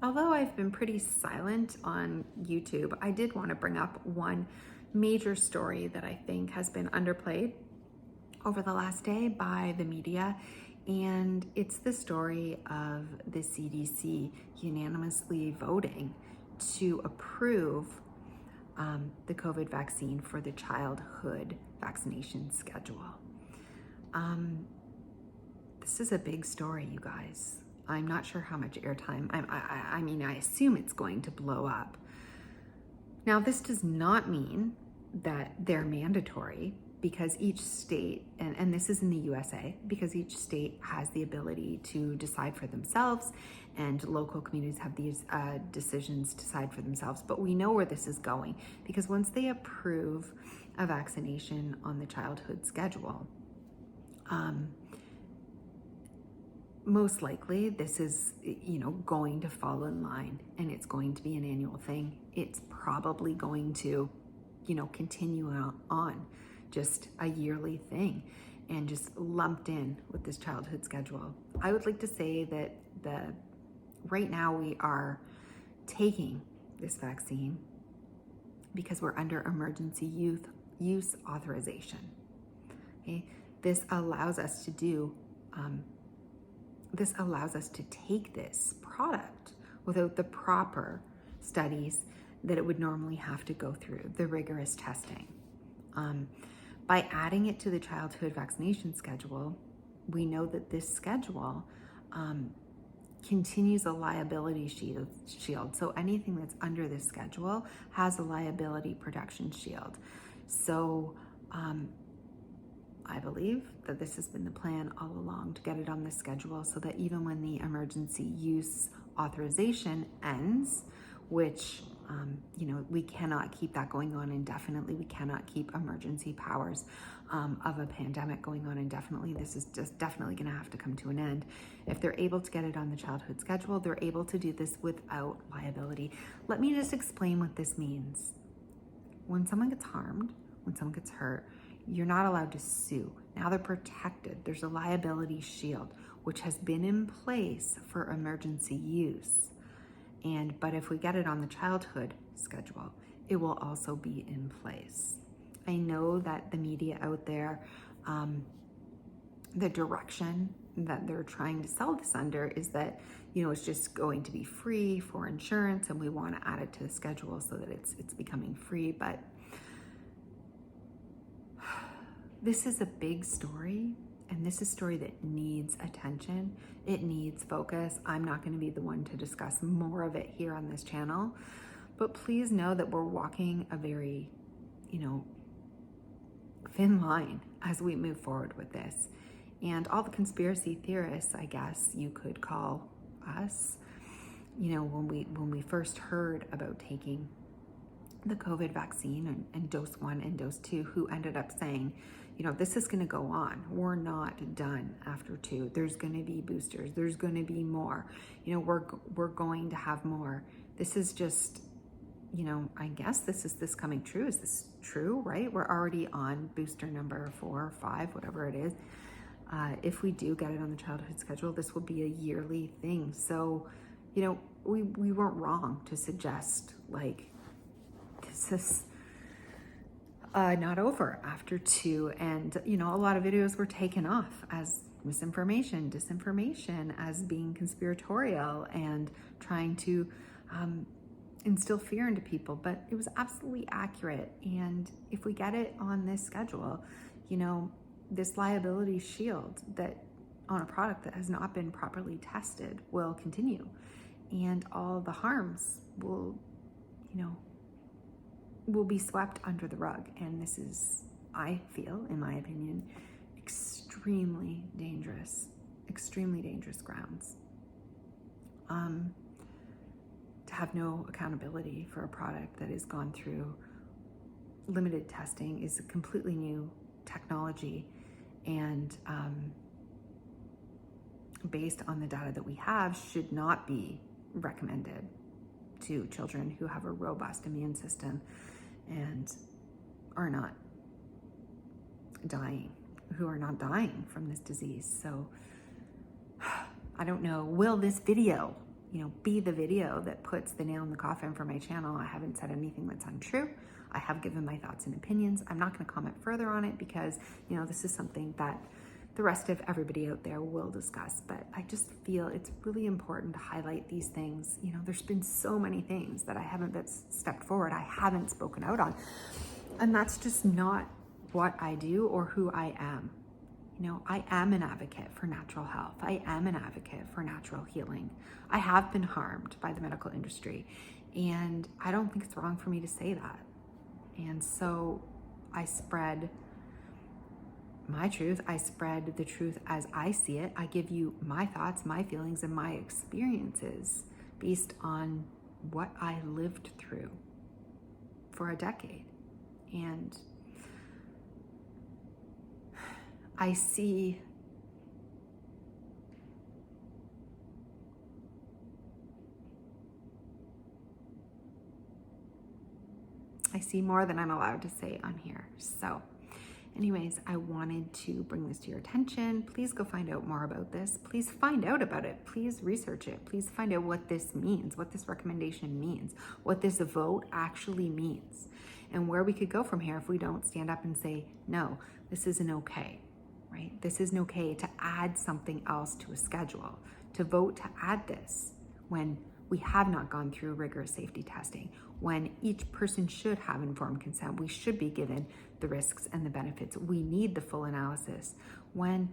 Although I've been pretty silent on YouTube, I did want to bring up one major story that I think has been underplayed over the last day by the media, and it's the story of the CDC unanimously voting to approve the COVID vaccine for the childhood vaccination schedule. This is a big story, you guys. I'm not sure how much airtime. I mean, I assume it's going to blow up. Now, this does not mean that they're mandatory, because each state, and this is in the USA, because each state has the ability to decide for themselves, and local communities have these decisions to decide for themselves. But we know where this is going, because once they approve a vaccination on the childhood schedule, most likely this is, going to fall in line, and it's going to be an annual thing. It's probably going to, continue on just a yearly thing and just lumped in with this childhood schedule. I would like to say that right now we are taking this vaccine because we're under emergency use authorization. Okay? This allows us to take this product without the proper studies that it would normally have to go through, the rigorous testing. By adding it to the childhood vaccination schedule, we know that this schedule continues a liability shield. So anything that's under this schedule has a liability protection shield. So I believe that this has been the plan all along, to get it on the schedule so that even when the emergency use authorization ends, which, we cannot keep that going on indefinitely. We cannot keep emergency powers of a pandemic going on indefinitely. This is just definitely going to have to come to an end. If they're able to get it on the childhood schedule, they're able to do this without liability. Let me just explain what this means. When someone gets harmed, when someone gets hurt, you're not allowed to sue. Now they're protected. There's a liability shield, which has been in place for emergency use. But if we get it on the childhood schedule, it will also be in place. I know that the media out there, the direction that they're trying to sell this under is that, it's just going to be free for insurance, and we want to add it to the schedule so that it's becoming free. But this is a big story, and this is a story that needs attention. It needs focus. I'm not going to be the one to discuss more of it here on this channel, but please know that we're walking a very, thin line as we move forward with this. And all the conspiracy theorists, I guess you could call us, when we first heard about taking the COVID vaccine and dose 1 and dose 2, who ended up saying, this is going to go on. We're not done after 2. There's going to be boosters. There's going to be more. We're going to have more. This is just, I guess this coming true. Is this true, right? We're already on booster number 4 or 5, whatever it is. If we do get it on the childhood schedule, this will be a yearly thing. So, we weren't wrong to suggest, this is not over after 2. And, a lot of videos were taken off as misinformation, disinformation, as being conspiratorial and trying to instill fear into people. But it was absolutely accurate. And if we get it on this schedule, this liability shield that on a product that has not been properly tested will continue. And all the harms will be swept under the rug. And this is, I feel, in my opinion, extremely dangerous grounds. To have no accountability for a product that has gone through limited testing is a completely new technology, and based on the data that we have, should not be recommended to children who have a robust immune system and are not dying from this disease. So I don't know, will this video, be the video that puts the nail in the coffin for my channel. I haven't said anything that's untrue. I have given my thoughts and opinions. I'm not going to comment further on it because, this is something that the rest of everybody out there will discuss. But I just feel it's really important to highlight these things. There's been so many things that I haven't stepped forward. I haven't spoken out on. And that's just not what I do or who I am. I am an advocate for natural health. I am an advocate for natural healing. I have been harmed by the medical industry, and I don't think it's wrong for me to say that. And so I spread my truth. I spread the truth as I see it. I give you my thoughts, my feelings, and my experiences based on what I lived through for a decade. And I see more than I'm allowed to say on here. So anyways, I wanted to bring this to your attention. Please go find out more about this. Please find out about it. Please research it. Please find out what this means, what this recommendation means, what this vote actually means, and where we could go from here if we don't stand up and say, no, this isn't okay. Right? This isn't okay to add something else to a schedule, to vote to add this when we have not gone through rigorous safety testing, when each person should have informed consent. We should be given the risks and the benefits. We need the full analysis. When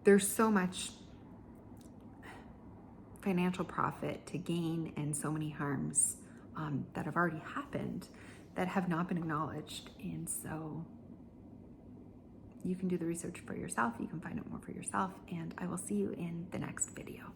there's so much financial profit to gain and so many harms that have already happened that have not been acknowledged. And so you can do the research for yourself. You can find out more for yourself. And I will see you in the next video.